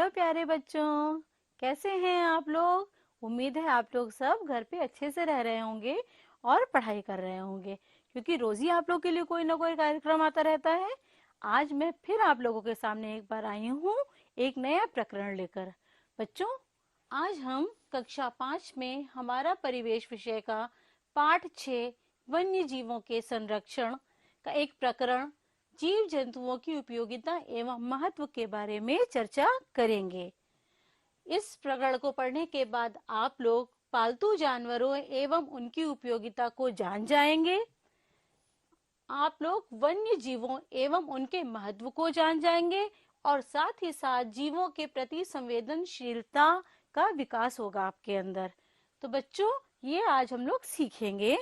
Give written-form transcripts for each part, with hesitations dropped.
Hello प्यारे बच्चों, कैसे हैं आप लोग। उम्मीद है आप लोग सब घर पे अच्छे से रह रहे होंगे और पढ़ाई कर रहे होंगे, क्योंकि रोज ही आप लोग के लिए कोई ना कोई कार्यक्रम आता रहता है। आज मैं फिर आप लोगों के सामने एक बार आई हूँ, एक नया प्रकरण लेकर। बच्चों, आज हम कक्षा 5 में हमारा परिवेश विषय का पाठ 6 वन्य जीवों के संरक्षण का एक प्रकरण जीव जंतुओं की उपयोगिता एवं महत्व के बारे में चर्चा करेंगे। इस प्रकरण को पढ़ने के बाद आप लोग पालतू जानवरों एवं उनकी उपयोगिता को जान जाएंगे। आप लोग वन्य जीवों एवं उनके महत्व को जान जाएंगे और साथ ही साथ जीवों के प्रति संवेदनशीलता का विकास होगा आपके अंदर। तो बच्चों, ये आज हम लोग सीखेंगे।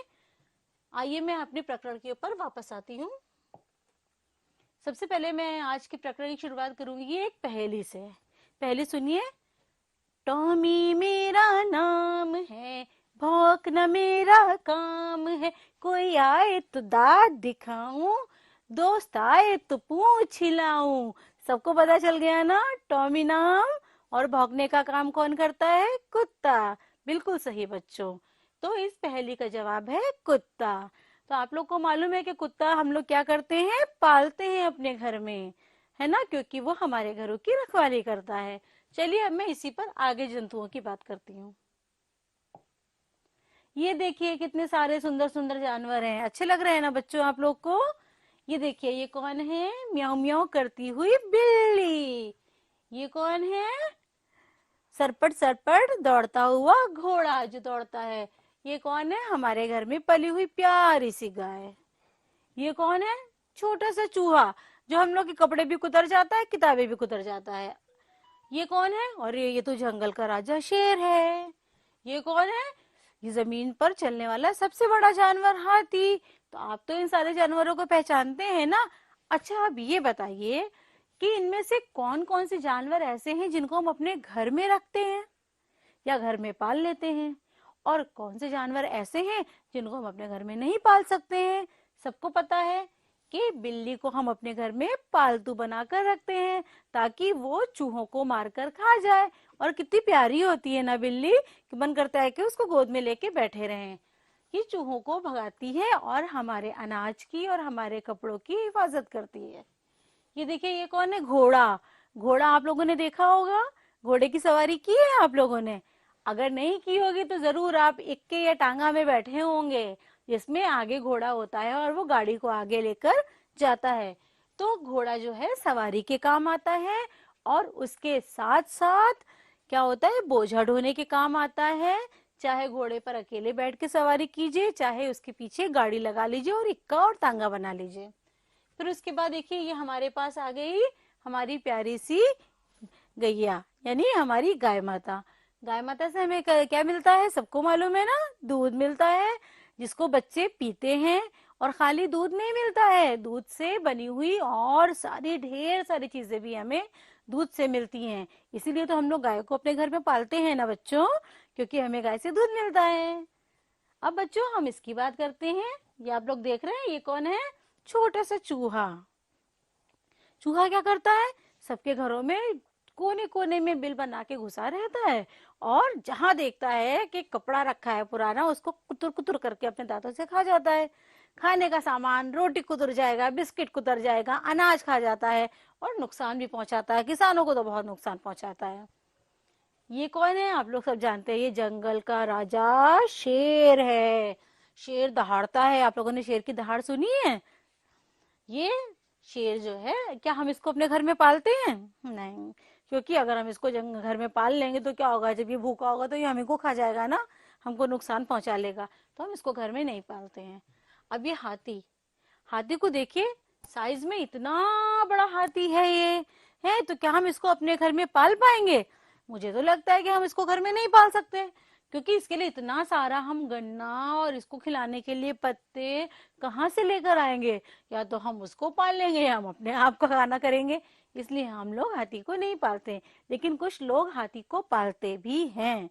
आइए मैं अपने प्रकरण के ऊपर वापस आती हूँ। सबसे पहले मैं आज के प्रकरण की शुरुआत करूंगी ये एक पहेली से। पहले सुनिए। टॉमी मेरा नाम है, भौंकना मेरा काम है, कोई आए तो दांत दिखाऊं, दोस्त आए तो पूंछ हिलाऊं। सबको पता चल गया ना, टॉमी नाम और भौंकने का काम कौन करता है? कुत्ता। बिल्कुल सही बच्चों। तो इस पहेली का जवाब है कुत्ता। तो आप लोग को मालूम है कि कुत्ता हम लोग क्या करते हैं? पालते हैं अपने घर में, है ना, क्योंकि वो हमारे घरों की रखवाली करता है। चलिए अब मैं इसी पर आगे जंतुओं की बात करती हूँ। ये देखिए कितने सारे सुंदर सुंदर जानवर हैं। अच्छे लग रहे हैं ना बच्चों आप लोग को? ये देखिए, ये कौन है? म्याऊं म्याऊं करती हुई बिल्ली। ये कौन है? सरपट सरपट दौड़ता हुआ घोड़ा जो दौड़ता है। ये कौन है? हमारे घर में पली हुई प्यारी सी गाय। ये कौन है? छोटा सा चूहा जो हम लोग के कपड़े भी कुतर जाता है, किताबें भी कुतर जाता है। ये कौन है? और ये तो जंगल का राजा शेर है। ये कौन है? ये जमीन पर चलने वाला सबसे बड़ा जानवर हाथी। तो आप तो इन सारे जानवरों को पहचानते हैं ना। अच्छा, अब ये बताइए कि इनमें से कौन कौन से जानवर ऐसे हैं जिनको हम अपने घर में रखते हैं या घर में पाल लेते हैं, और कौन से जानवर ऐसे हैं जिनको हम अपने घर में नहीं पाल सकते हैं। सबको पता है कि बिल्ली को हम अपने घर में पालतू बनाकर रखते हैं ताकि वो चूहों को मारकर खा जाए। और कितनी प्यारी होती है ना बिल्ली कि मन करता है कि उसको गोद में लेके बैठे रहें। ये चूहों को भगाती है और हमारे अनाज की और हमारे कपड़ों की हिफाजत करती है। ये देखिए, ये कौन है? घोड़ा। घोड़ा आप लोगों ने देखा होगा। घोड़े की सवारी की है आप लोगों ने? अगर नहीं की होगी तो जरूर आप इक्के या टांगा में बैठे होंगे, जिसमें आगे घोड़ा होता है और वो गाड़ी को आगे लेकर जाता है। तो घोड़ा जो है सवारी के काम आता है, और उसके साथ साथ क्या होता है? बोझा ढोने के काम आता है। चाहे घोड़े पर अकेले बैठ के सवारी कीजिए, चाहे उसके पीछे गाड़ी लगा लीजिए और इक्का और टांगा बना लीजिए। फिर उसके बाद देखिए, ये हमारे पास आ गई हमारी प्यारी सी गैया, यानी हमारी गाय माता। गाय माता से हमें क्या मिलता है? सबको मालूम है ना, दूध मिलता है जिसको बच्चे पीते हैं। और खाली दूध नहीं मिलता है, दूध से बनी हुई और सारी ढेर सारी चीजें भी हमें दूध से मिलती हैं। इसीलिए तो हम लोग गाय को अपने घर में पालते हैं ना बच्चों, क्योंकि हमें गाय से दूध मिलता है। अब बच्चों हम इसकी बात करते हैं। ये आप लोग देख रहे हैं, ये कौन है? छोटा सा चूहा। चूहा क्या करता है? सबके घरों में कोने कोने में बिल बना के घुसा रहता है, और जहां देखता है कि कपड़ा रखा है पुराना, उसको कुतुर कुतुर करके अपने दांतों से खा जाता है। खाने का सामान, रोटी कुतर जाएगा, बिस्किट कुतर जाएगा, अनाज खा जाता है और नुकसान भी पहुंचाता है। किसानों को तो बहुत नुकसान पहुंचाता है। ये कौन है? आप लोग सब जानते हैं, ये जंगल का राजा शेर है। शेर दहाड़ता है। आप लोगों ने शेर की दहाड़ सुनी है? ये शेर जो है, क्या हम इसको अपने घर में पालते हैं? नहीं, क्योंकि अगर हम इसको घर में पाल लेंगे तो क्या होगा? जब ये भूखा होगा तो ये हमें को खा जाएगा ना, हमको नुकसान पहुंचा लेगा। तो हम इसको घर में नहीं पालते हैं। अब ये हाथी। हाथी को देखिए, साइज में इतना बड़ा हाथी है ये। है तो क्या हम इसको अपने घर में पाल पाएंगे? मुझे तो लगता है कि हम इसको घर में नहीं पाल सकते, क्योंकि इसके लिए इतना सारा हम गन्ना और इसको खिलाने के लिए पत्ते कहाँ से लेकर आएंगे? या तो हम उसको पाल लेंगे या हम अपने आप का खाना करेंगे। इसलिए हम लोग हाथी को नहीं पालते। लेकिन कुछ लोग हाथी को पालते भी हैं,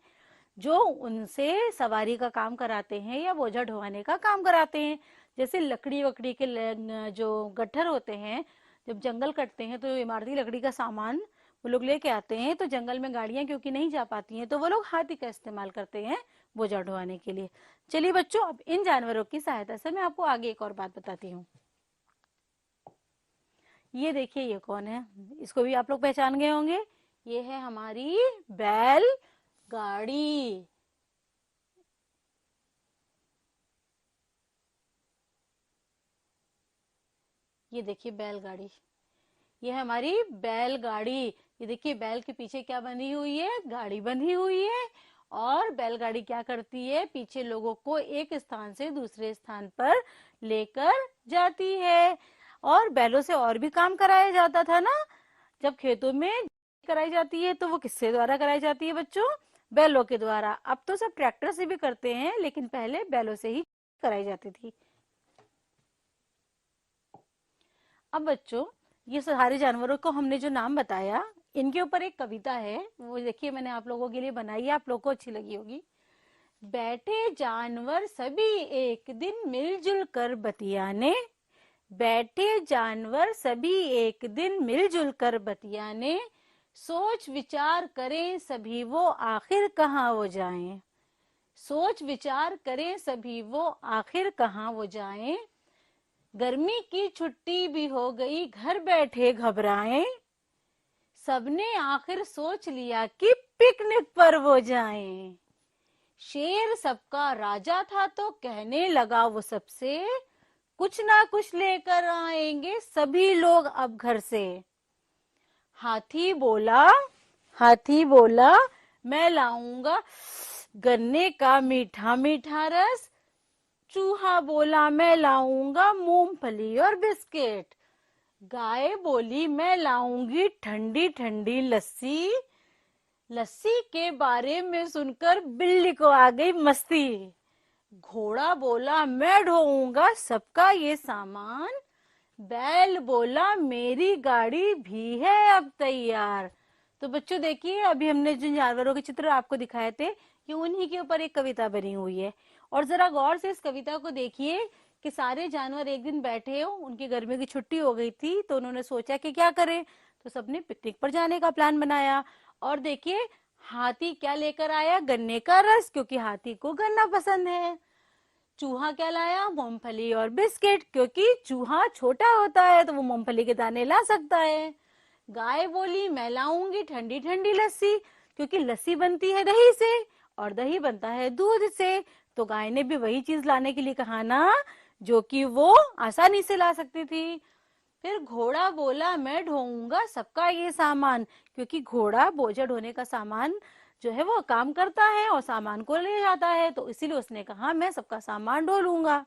जो उनसे सवारी का काम कराते हैं या बोझा ढोवाने का काम कराते हैं। जैसे लकड़ी वकड़ी के जो गट्ठर होते हैं, जब जंगल कटते हैं तो इमारती लकड़ी का सामान वो लोग लेके आते हैं, तो जंगल में गाड़ियां क्योंकि नहीं जा पाती हैं तो वो लोग हाथी का इस्तेमाल करते हैं बोझा ढोने के लिए। चलिए बच्चों, अब इन जानवरों की सहायता से मैं आपको आगे एक और बात बताती हूँ। ये देखिए, ये कौन है, इसको भी आप लोग पहचान गए होंगे। ये है हमारी बैल गाड़ी। ये देखिए बैलगाड़ी, ये है हमारी बैलगाड़ी। ये देखिए बैल के पीछे क्या बंधी हुई है, गाड़ी बंधी हुई है। और बैलगाड़ी क्या करती है, पीछे लोगों को एक स्थान से दूसरे स्थान पर लेकर जाती है। और बैलों से और भी काम कराया जाता था ना, जब खेतों में कराई जाती है तो वो किससे द्वारा कराई जाती है बच्चों, बैलों के द्वारा। अब तो सब ट्रैक्टर से भी करते हैं, लेकिन पहले बैलों से ही कराई जाती थी। अब बच्चों, ये सारे जानवरों को हमने जो नाम बताया, इनके ऊपर एक कविता है, वो देखिए मैंने आप लोगों के लिए बनाई है, आप लोगों को अच्छी लगी होगी। बैठे जानवर सभी एक दिन मिलजुल कर बतियाने, बैठे जानवर सभी एक दिन मिलजुल कर बतियाने, सोच विचार करें सभी वो आखिर कहाँ वो जाएं, सोच विचार करें सभी वो आखिर कहाँ वो जाएं, गर्मी की छुट्टी भी हो गई घर बैठे घबराएं, सबने आखिर सोच लिया कि पिकनिक पर वो जाएं। शेर सबका राजा था तो कहने लगा वो सबसे, कुछ ना कुछ लेकर आएंगे सभी लोग अब घर से। हाथी बोला, हाथी बोला, मैं लाऊंगा गन्ने का मीठा मीठा रस, चूहा बोला मैं लाऊंगा मूंगफली और बिस्किट, गाय बोली मैं लाऊंगी ठंडी ठंडी लस्सी, लस्सी के बारे में सुनकर बिल्ली को आ गई मस्ती, घोड़ा बोला मैं ढोऊंगा सबका ये सामान, बैल बोला मेरी गाड़ी भी है अब तैयार। तो बच्चों देखिए, अभी हमने जिन जानवरों के चित्र आपको दिखाए थे, ये उन्हीं के ऊपर एक कविता बनी हुई है। और जरा गौर से इस कविता को देखिए कि सारे जानवर एक दिन बैठे हो, उनकी गर्मी की छुट्टी हो गई थी, तो उन्होंने सोचा कि क्या करें, तो सबने पिकनिक पर जाने का प्लान बनाया। और देखिए, हाथी क्या लेकर आया, गन्ने का रस, क्योंकि हाथी को गन्ना पसंद है। चूहा क्या लाया, मूंगफली और बिस्किट, क्योंकि चूहा छोटा होता है तो वो मूंगफली के दाने ला सकता है। गाय बोली मैं लाऊंगी ठंडी ठंडी लस्सी, क्योंकि लस्सी बनती है दही से और दही बनता है दूध से, तो गाय ने भी वही चीज लाने के लिए कहा ना, जो कि वो आसानी से ला सकती थी। फिर घोड़ा बोला मैं ढोऊंगा सबका ये सामान, क्योंकि घोड़ा बोझा ढोने का सामान जो है वो काम करता है और सामान को ले जाता है, तो इसीलिए उसने कहा मैं सबका सामान ढो लूंगा।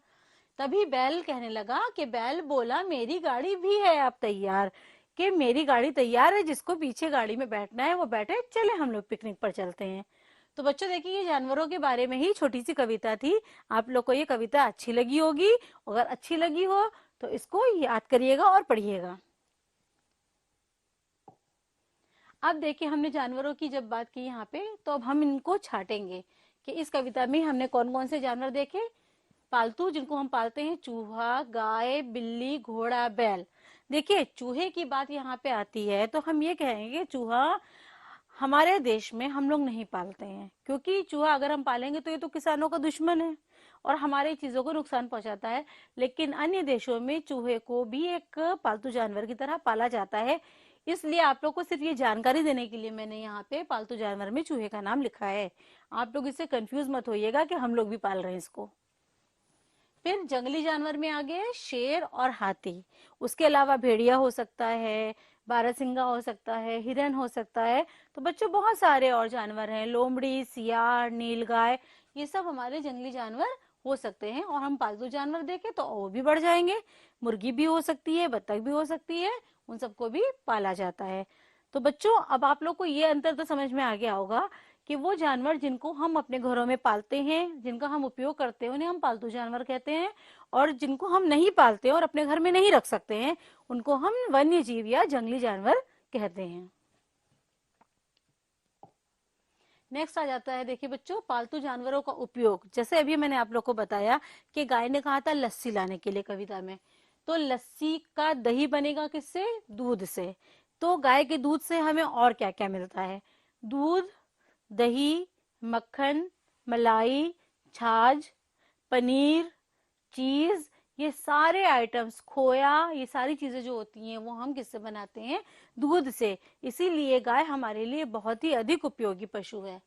तभी बैल कहने लगा कि बैल बोला मेरी गाड़ी भी है अब तैयार, कि मेरी गाड़ी तैयार है, जिसको पीछे गाड़ी में बैठना है वो बैठे, चले हम लोग पिकनिक पर चलते हैं। तो बच्चों देखिए, ये जानवरों के बारे में ही छोटी सी कविता थी। आप लोग को ये कविता अच्छी लगी होगी, अगर अच्छी लगी हो तो इसको याद करिएगा और पढ़िएगा। अब देखिए, हमने जानवरों की जब बात की यहाँ पे, तो अब हम इनको छाटेंगे कि इस कविता में हमने कौन कौन से जानवर देखे, पालतू जिनको हम पालते हैं, चूहा, गाय, बिल्ली, घोड़ा, बैल। देखिए, चूहे की बात यहाँ पे आती है तो हम ये कहेंगे चूहा हमारे देश में हम लोग नहीं पालते हैं, क्योंकि चूहा अगर हम पालेंगे तो ये तो किसानों का दुश्मन है और हमारी चीजों को नुकसान पहुंचाता है। लेकिन अन्य देशों में चूहे को भी एक पालतू जानवर की तरह पाला जाता है। इसलिए आप लोग को सिर्फ ये जानकारी देने के लिए मैंने यहाँ पे पालतू जानवर में चूहे का नाम लिखा है। आप लोग इससे कंफ्यूज मत होइएगा कि हम लोग भी पाल रहे हैं इसको। फिर जंगली जानवर में आ गए शेर और हाथी, उसके अलावा भेड़िया हो सकता है, बारहसिंगा हो सकता है, हिरन हो सकता है। तो बच्चों बहुत सारे और जानवर हैं, लोमड़ी, सियार, नीलगाय, ये सब हमारे जंगली जानवर हो सकते हैं। और हम पालतू जानवर देखें तो वो भी बढ़ जाएंगे, मुर्गी भी हो सकती है, बत्तख भी हो सकती है, उन सबको भी पाला जाता है। तो बच्चों, अब आप लोग को ये अंतर तो समझ में आ गया होगा कि वो जानवर जिनको हम अपने घरों में पालते हैं, जिनका हम उपयोग करते हैं, उन्हें हम पालतू जानवर कहते हैं। और जिनको हम नहीं पालते और अपने घर में नहीं रख सकते हैं, उनको हम वन्य जीव या जंगली जानवर कहते हैं। नेक्स्ट आ जाता है, देखिए बच्चों, पालतू जानवरों का उपयोग। जैसे अभी मैंने आप लोग को बताया कि गाय ने कहा था लस्सी लाने के लिए कविता में, तो लस्सी का दही बनेगा किससे, दूध से। तो गाय के दूध से हमें और क्या क्या मिलता है? दूध, दही, मक्खन, मलाई, छाछ, पनीर, चीज, ये सारे आइटम्स, खोया, ये सारी चीजें जो होती हैं वो हम किससे बनाते हैं? दूध से। इसीलिए गाय हमारे लिए बहुत ही अधिक उपयोगी पशु है।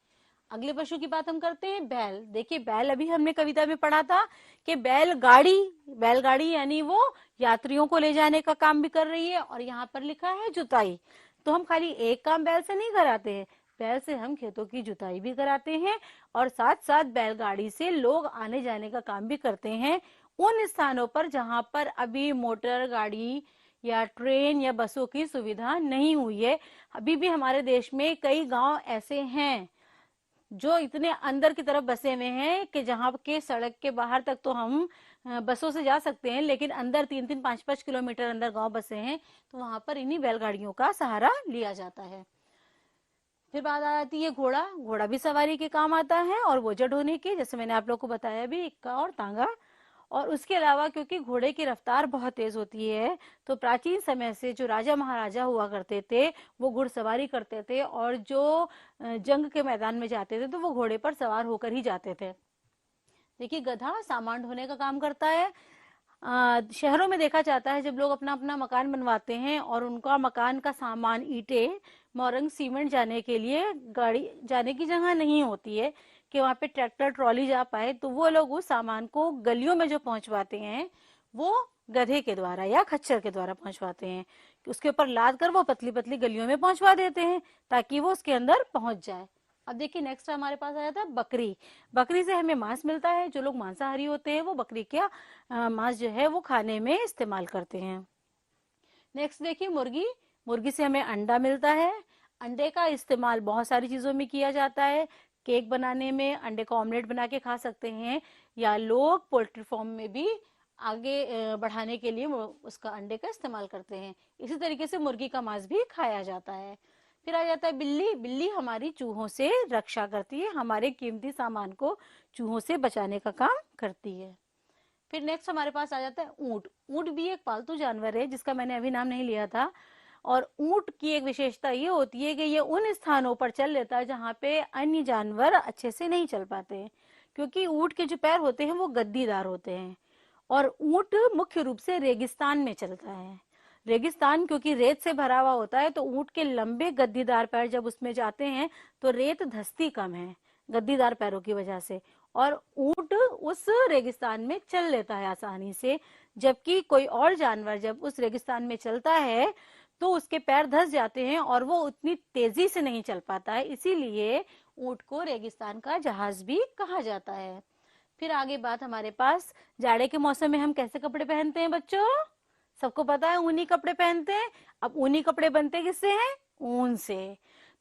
अगले पशु की बात हम करते हैं, बैल। देखिए बैल, अभी हमने कविता में पढ़ा था कि बैलगाड़ी यानी वो यात्रियों को ले जाने का काम भी कर रही है, और यहाँ पर लिखा है जुताई। तो हम खाली एक काम बैल से नहीं कराते हैं, बैल से हम खेतों की जुताई भी कराते हैं, और साथ साथ बैलगाड़ी से लोग आने जाने का काम भी करते हैं उन स्थानों पर जहां पर अभी मोटर गाड़ी या ट्रेन या बसों की सुविधा नहीं हुई है। अभी भी हमारे देश में कई गांव ऐसे हैं जो इतने अंदर की तरफ बसे हुए हैं कि जहां के सड़क के बाहर तक तो हम बसों से जा सकते हैं, लेकिन अंदर 3-3, 5-5 किलोमीटर अंदर गांव बसे हैं, तो वहां पर इन्हीं बैलगाड़ियों का सहारा लिया जाता है। फिर बात आ जाती है घोड़ा। घोड़ा भी सवारी के काम आता है और बोझ ढोने के, जैसे मैंने आप लोग को बताया भी, इक्का और तांगा। और उसके अलावा क्योंकि घोड़े की रफ्तार बहुत तेज होती है, तो प्राचीन समय से जो राजा महाराजा हुआ करते थे वो घुड़सवारी करते थे, और जो जंग के मैदान में जाते थे तो वो घोड़े पर सवार होकर ही जाते थे। देखिए गधा सामान ढोने का काम करता है। शहरों में देखा जाता है जब लोग अपना अपना मकान बनवाते हैं और उनका मकान का सामान, ईंटें, मोरंग, सीमेंट जाने के लिए गाड़ी जाने की जगह नहीं होती है कि वहां पे ट्रैक्टर ट्रॉली जा पाए, तो वो लोग उस सामान को गलियों में जो पहुंचवाते हैं वो गधे के द्वारा या खच्चर के द्वारा पहुंचवाते हैं। उसके ऊपर लाद कर वो पतली पतली गलियों में पहुंचवा देते हैं ताकि वो उसके अंदर पहुंच जाए। अब देखिए नेक्स्ट हमारे पास आया था बकरी। बकरी से हमें मांस मिलता है। जो लोग मांसाहारी होते हैं वो बकरी का मांस जो है वो खाने में इस्तेमाल करते हैं। नेक्स्ट देखिए मुर्गी। मुर्गी से हमें अंडा मिलता है। अंडे का इस्तेमाल बहुत सारी चीजों में किया जाता है। केक बनाने में, अंडे का ऑमलेट बना के खा सकते हैं, या लोग पोल्ट्री फार्म में भी आगे बढ़ाने के लिए उसका अंडे का इस्तेमाल करते हैं। इसी तरीके से मुर्गी का मांस भी खाया जाता है। फिर आ जाता है बिल्ली। बिल्ली हमारी चूहों से रक्षा करती है, हमारे कीमती सामान को चूहों से बचाने का काम करती है। फिर नेक्स्ट हमारे पास आ जाता है ऊंट। ऊंट भी एक पालतू जानवर है जिसका मैंने अभी नाम नहीं लिया था। और ऊंट की एक विशेषता ये होती है कि ये उन स्थानों पर चल लेता है जहाँ पे अन्य जानवर अच्छे से नहीं चल पाते हैं, क्योंकि ऊंट के जो पैर होते हैं वो गद्दीदार होते हैं। और ऊंट मुख्य रूप से रेगिस्तान में चलता है। रेगिस्तान क्योंकि रेत से भरा हुआ होता है, तो ऊंट के लंबे गद्दीदार पैर जब उसमें जाते हैं तो रेत धंसती कम है गद्दीदार पैरों की वजह से, और ऊंट उस रेगिस्तान में चल लेता है आसानी से। जबकि कोई और जानवर जब उस रेगिस्तान में चलता है तो उसके पैर धंस जाते हैं और वो उतनी तेजी से नहीं चल पाता है, इसीलिए ऊंट को रेगिस्तान का जहाज भी कहा जाता है। फिर आगे बात हमारे पास, जाड़े के मौसम में हम कैसे कपड़े पहनते हैं बच्चों? सबको पता है ऊनी कपड़े पहनते हैं। अब ऊनी कपड़े बनते किससे हैं? ऊन से।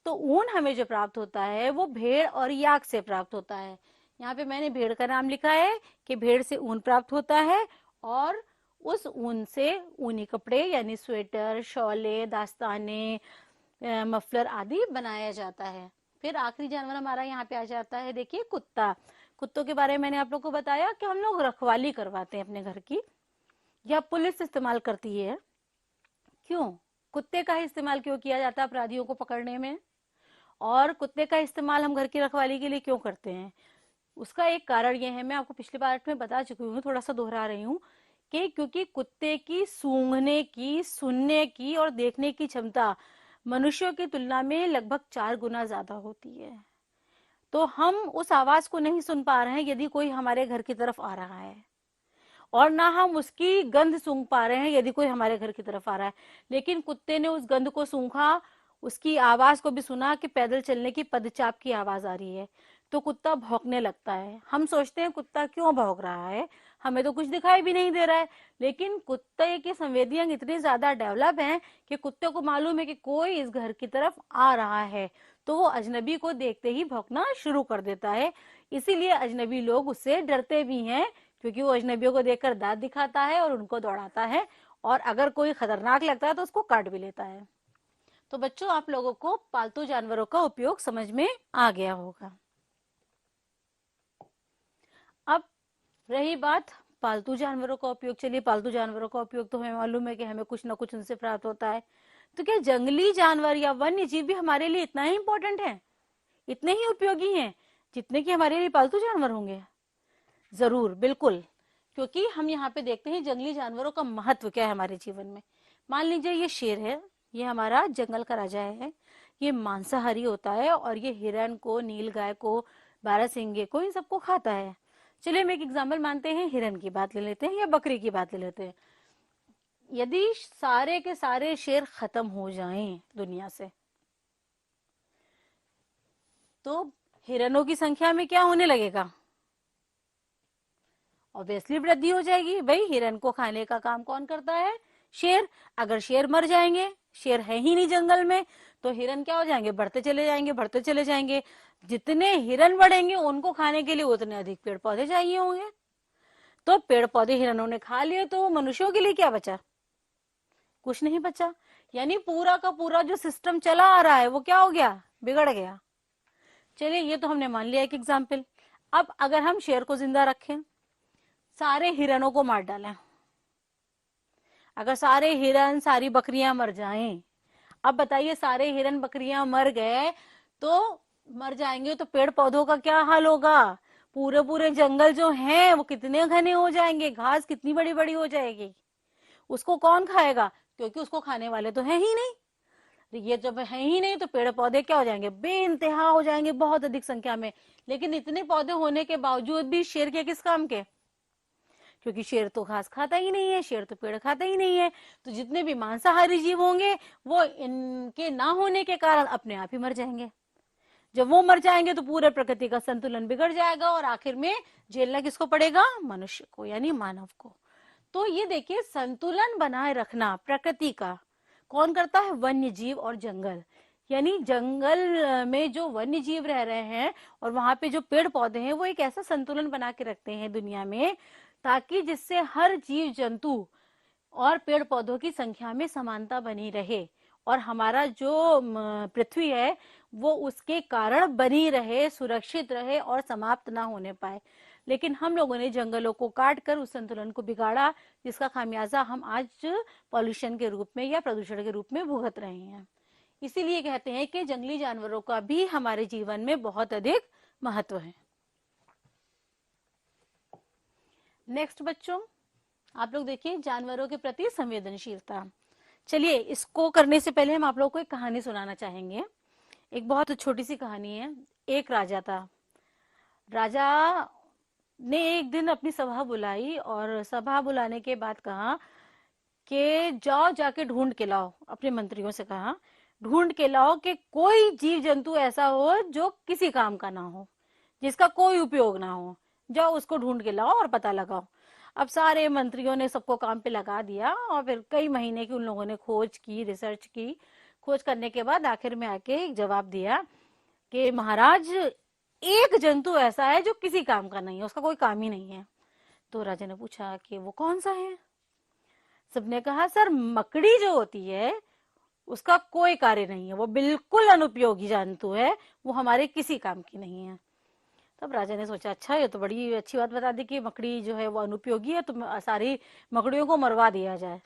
तो ऊन हमें जो प्राप्त होता है वो भेड़ और याक से प्राप्त होता है। यहाँ पे मैंने भेड़ का नाम लिखा है कि भेड़ से ऊन प्राप्त होता है, और उस ऊन से ऊनी कपड़े यानी स्वेटर, शॉले, दास्ताने, मफलर आदि बनाया जाता है। फिर आखिरी जानवर हमारा यहाँ पे आ जाता है, देखिए कुत्ता। कुत्तों के बारे में मैंने आप लोग को बताया कि हम लोग रखवाली करवाते हैं अपने घर की, या पुलिस इस्तेमाल करती है। क्यों? कुत्ते का ही इस्तेमाल क्यों किया जाता है अपराधियों को पकड़ने में? और कुत्ते का इस्तेमाल हम घर की रखवाली के लिए क्यों करते हैं? उसका एक कारण यह है, मैं आपको पिछले पार्ट में बता चुकी हूँ, थोड़ा सा दोहरा रही हूँ, कि क्योंकि कुत्ते की सूंघने की, सुनने की और देखने की क्षमता मनुष्यों की तुलना में लगभग 4 गुना ज्यादा होती है। तो हम उस आवाज को नहीं सुन पा रहे हैं यदि कोई हमारे घर की तरफ आ रहा है, और ना हम उसकी गंध सूंघ पा रहे हैं यदि कोई हमारे घर की तरफ आ रहा है। लेकिन कुत्ते ने उस गंध को सूंघा, उसकी आवाज को भी सुना कि पैदल चलने की पदचाप की आवाज आ रही है, तो कुत्ता भौंकने लगता है। हम सोचते हैं कुत्ता क्यों भौंक रहा है, हमें तो कुछ दिखाई भी नहीं दे रहा है, लेकिन कुत्ते के संवेदी अंग इतने ज्यादा डेवलप हैं कि कुत्ते को मालूम है कि कोई इस घर की तरफ आ रहा है, तो वो अजनबी को देखते ही भौंकना शुरू कर देता है। इसीलिए अजनबी लोग उससे डरते भी हैं, क्योंकि वो अजनबियों को देखकर दांत दिखाता है और उनको दौड़ाता है, और अगर कोई खतरनाक लगता है तो उसको काट भी लेता है। तो बच्चों, आप लोगों को पालतू जानवरों का उपयोग समझ में आ गया होगा। अब रही बात पालतू जानवरों का उपयोग। चलिए, पालतू जानवरों का उपयोग तो हमें मालूम है कि हमें कुछ ना कुछ उनसे प्राप्त होता है। तो क्या जंगली जानवर या वन्य जीव भी हमारे लिए इतना ही इंपॉर्टेंट है, इतने ही उपयोगी हैं जितने कि हमारे लिए पालतू जानवर होंगे? जरूर, बिल्कुल। क्योंकि हम यहाँ पे देखते हैं जंगली जानवरों का महत्व क्या है हमारे जीवन में। मान लीजिए ये शेर है, ये हमारा जंगल का राजा है, ये मांसाहारी होता है और ये हिरन को, नीलगाय को, बारहसिंगे को, इन सबको खाता है। चलिए हम एक एग्जाम्पल मानते हैं, हिरन की बात ले लेते हैं या बकरी की बात ले लेते हैं। यदि सारे के सारे शेर खत्म हो जाएं दुनिया से, तो हिरनों की संख्या में क्या होने लगेगा? ऑब्वियसली वृद्धि हो जाएगी। भाई हिरन को खाने का काम कौन करता है? शेर। अगर शेर मर जाएंगे, शेर है ही नहीं जंगल में, तो हिरन क्या हो जाएंगे? बढ़ते चले जाएंगे, बढ़ते चले जाएंगे। जितने हिरन बढ़ेंगे उनको खाने के लिए उतने अधिक पेड़ पौधे चाहिए होंगे। तो पेड़ पौधे हिरनों ने खा लिए, तो मनुष्यों के लिए क्या बचा? कुछ नहीं बचा। यानी पूरा का पूरा जो सिस्टम चला आ रहा है वो क्या हो गया? बिगड़ गया। चलिए ये तो हमने मान लिया एक एग्जाम्पल। अब अगर हम शेर को जिंदा रखें, सारे हिरनों को मार डालें, अगर सारे हिरन, सारी बकरियां मर जाएं, अब बताइए सारे हिरन बकरियां मर गए तो मर जाएंगे तो पेड़ पौधों का क्या हाल होगा? पूरे पूरे जंगल जो हैं वो कितने घने हो जाएंगे, घास कितनी बड़ी बड़ी हो जाएगी। उसको कौन खाएगा? क्योंकि उसको खाने वाले तो है ही नहीं। ये जब है ही नहीं तो पेड़ पौधे क्या हो जाएंगे? बेइंतहा हो जाएंगे, बहुत अधिक संख्या में। लेकिन इतने पौधे होने के बावजूद भी शेर के किस काम के? क्योंकि शेर तो घास खाता ही नहीं है, शेर तो पेड़ खाता ही नहीं है। तो जितने भी मांसाहारी जीव होंगे वो इनके ना होने के कारण अपने आप ही मर जाएंगे। जब वो मर जाएंगे तो पूरे प्रकृति का संतुलन बिगड़ जाएगा और आखिर में झेलना किसको पड़ेगा? मनुष्य को, यानी मानव को। तो ये देखिए, संतुलन बनाए रखना प्रकृति का कौन करता है? वन्य जीव और जंगल। यानी जंगल में जो वन्य जीव रह रहे हैं और वहां पे जो पेड़ पौधे हैं वो एक ऐसा संतुलन बना के रखते हैं दुनिया में, ताकि जिससे हर जीव जंतु और पेड़ पौधों की संख्या में समानता बनी रहे और हमारा जो पृथ्वी है वो उसके कारण बनी रहे, सुरक्षित रहे और समाप्त ना होने पाए। लेकिन हम लोगों ने जंगलों को काट कर उस संतुलन को बिगाड़ा, जिसका खामियाजा हम आज पॉल्यूशन के रूप में या प्रदूषण के रूप में भुगत रहे हैं। इसीलिए कहते हैं कि जंगली जानवरों का भी हमारे जीवन में बहुत अधिक महत्व है। नेक्स्ट बच्चों, आप लोग देखिए जानवरों के प्रति संवेदनशीलता। चलिए इसको करने से पहले हम आप लोगों को एक कहानी सुनाना चाहेंगे। एक बहुत छोटी सी कहानी है। एक राजा था। राजा ने एक दिन अपनी सभा बुलाई और सभा बुलाने के बाद कहा कि जाओ जाके ढूंढ के लाओ, अपने मंत्रियों से कहा ढूंढ के लाओ कि कोई जीव जंतु ऐसा हो जो किसी काम का ना हो, जिसका कोई उपयोग ना हो। जाओ उसको ढूंढ के लाओ और पता लगाओ। अब सारे मंत्रियों ने सबको काम पे लगा दिया और फिर कई महीने की उन लोगों ने खोज की, रिसर्च की। खोज करने के बाद आखिर में आके एक जवाब दिया कि महाराज, एक जंतु ऐसा है जो किसी काम का नहीं है, उसका कोई काम ही नहीं है। तो राजा ने पूछा कि वो कौन सा है? सबने कहा सर, मकड़ी जो होती है उसका कोई कार्य नहीं है, वो बिल्कुल अनुपयोगी जंतु है, वो हमारे किसी काम की नहीं है। तब राजा ने सोचा अच्छा ये तो बड़ी अच्छी बात बता दी कि मकड़ी जो है वो अनुपयोगी है, तो सारी मकड़ियों को मरवा दिया जाए।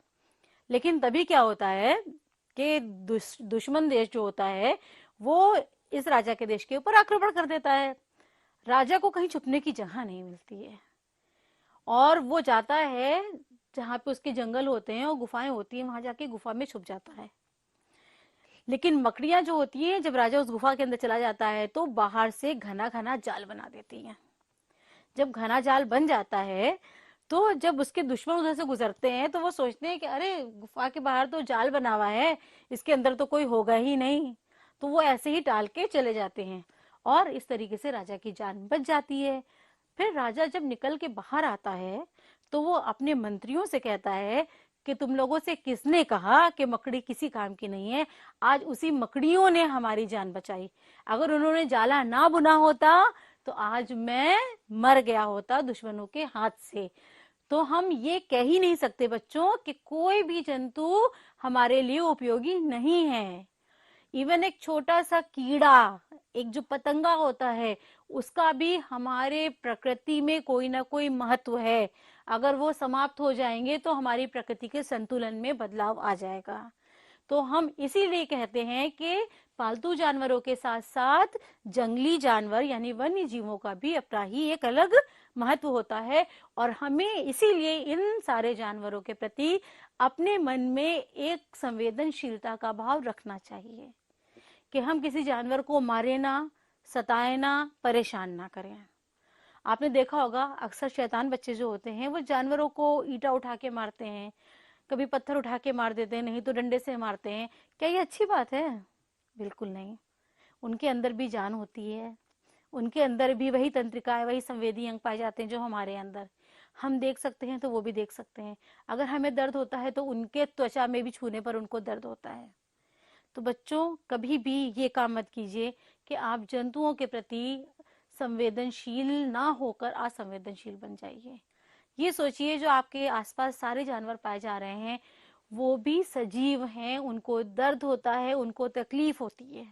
लेकिन तभी क्या होता है कि दुश्मन देश जो होता है वो इस राजा के देश के ऊपर आक्रमण कर देता है। राजा को कहीं छुपने की जगह नहीं मिलती है और वो जाता है जहां पे उसके जंगल होते हैं और गुफाएं होती हैं, वहां जाके गुफा में छुप जाता है। लेकिन मकड़ियां जो होती हैं, जब राजा उस गुफा के अंदर चला जाता है तो बाहर से घना घना जाल बना देती हैं। जब घना जाल बन जाता है तो जब उसके दुश्मन उधर से गुजरते हैं तो वो सोचते हैं कि अरे गुफा के बाहर तो जाल बना हुआ है, इसके अंदर तो कोई होगा ही नहीं। तो वो ऐसे ही टाल के चले जाते हैं और इस तरीके से राजा की जान बच जाती है। फिर राजा जब निकल के बाहर आता है तो वो अपने मंत्रियों से कहता है कि तुम लोगों से किसने कहा कि मकड़ी किसी काम की नहीं है? आज उसी मकड़ियों ने हमारी जान बचाई। अगर उन्होंने जाला ना बुना होता तो आज मैं मर गया होता दुश्मनों के हाथ से। तो हम ये कह ही नहीं सकते बच्चों कि कोई भी जंतु हमारे लिए उपयोगी नहीं है। इवन एक छोटा सा कीड़ा, एक जो पतंगा होता है, उसका भी हमारे प्रकृति में कोई ना कोई महत्व है। अगर वो समाप्त हो जाएंगे तो हमारी प्रकृति के संतुलन में बदलाव आ जाएगा। तो हम इसीलिए कहते हैं कि पालतू जानवरों के साथ साथ जंगली जानवर यानी वन्य जीवों का भी अपना ही एक अलग महत्व होता है, और हमें इसीलिए इन सारे जानवरों के प्रति अपने मन में एक संवेदनशीलता का भाव रखना चाहिए कि हम किसी जानवर को मारे ना, सताए ना, परेशान ना करें। आपने देखा होगा अक्सर शैतान बच्चे जो होते हैं वो जानवरों को ईंटा उठा के मारते हैं, कभी पत्थर उठा के मार देते हैं, नहीं तो डंडे से मारते हैं। क्या ये अच्छी बात है? बिल्कुल नहीं। उनके अंदर भी जान होती है, उनके अंदर भी वही तंत्रिकाएं, वही संवेदी अंग पाए जाते हैं जो हमारे अंदर। हम देख सकते हैं तो वो भी देख सकते हैं। अगर हमें दर्द होता है तो उनके त्वचा में भी छूने पर उनको दर्द होता है। तो बच्चों कभी भी ये काम मत कीजिए कि आप जंतुओं के प्रति संवेदनशील ना होकर असंवेदनशील बन जाइए। ये सोचिए जो आपके आसपास सारे जानवर पाए जा रहे हैं वो भी सजीव हैं, उनको दर्द होता है, उनको तकलीफ होती है।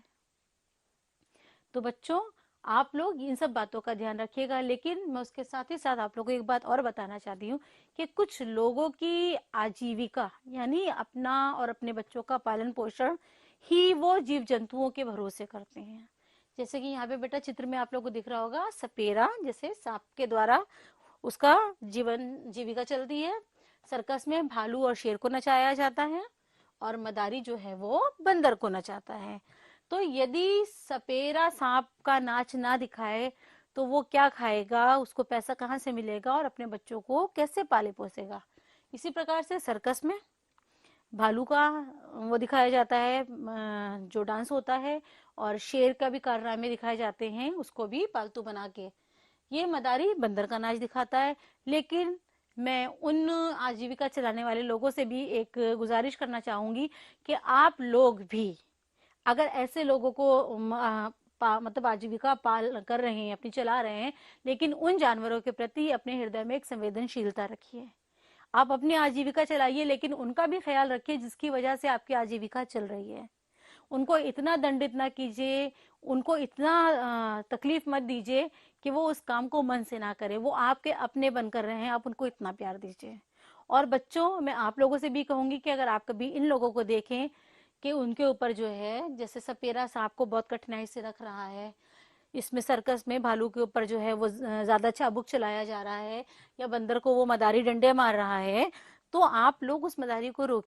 तो बच्चों आप लोग इन सब बातों का ध्यान रखिएगा, लेकिन मैं उसके साथ ही साथ आप लोगों को एक बात और बताना चाहती हूँ कि कुछ लोगों की आजीविका यानी अपना और अपने बच्चों का पालन पोषण ही वो जीव जंतुओं के भरोसे करते हैं। जैसे कि यहाँ पे बेटा चित्र में आप लोगों को दिख रहा होगा सपेरा, जैसे सांप के द्वारा उसका जीवन जीविका चलती है। सर्कस में भालू और शेर को नचाया जाता है, और मदारी जो है वो बंदर को नचाता है। तो यदि सपेरा सांप का नाच ना दिखाए तो वो क्या खाएगा, उसको पैसा कहाँ से मिलेगा, और अपने बच्चों को कैसे पाले पोसेगा? इसी प्रकार से सर्कस में भालू का वो दिखाया जाता है, जो डांस होता है, और शेर का भी कारनामे दिखाए जाते हैं, उसको भी पालतू बना के। ये मदारी बंदर का नाच दिखाता है। लेकिन मैं उन आजीविका चलाने वाले लोगों से भी एक गुजारिश करना चाहूंगी कि आप लोग भी अगर ऐसे लोगों को मतलब आजीविका पाल कर रहे हैं, अपनी चला रहे हैं, लेकिन उन जानवरों के प्रति अपने हृदय में एक संवेदनशीलता रखिए। आप अपनी आजीविका चलाइए, लेकिन उनका भी ख्याल रखिए जिसकी वजह से आपकी आजीविका चल रही है। उनको इतना दंडित ना कीजिए, उनको इतना तकलीफ मत दीजिए कि वो उस काम को मन से ना करें। वो आपके अपने बनकर रहे हैं, आप उनको इतना प्यार दीजिए। और बच्चों मैं आप लोगों से भी कहूंगी कि अगर आप कभी इन लोगों को देखें कि उनके ऊपर जो है, जैसे सपेरा सांप को बहुत कठिनाई से रख रहा है, इसमें सर्कस में भालू के ऊपर जो है वो ज्यादा चाबुक चलाया जा रहा है, या बंदर को वो मदारी डंडे मार रहा है, तो आप लोग उस मदारी को रोक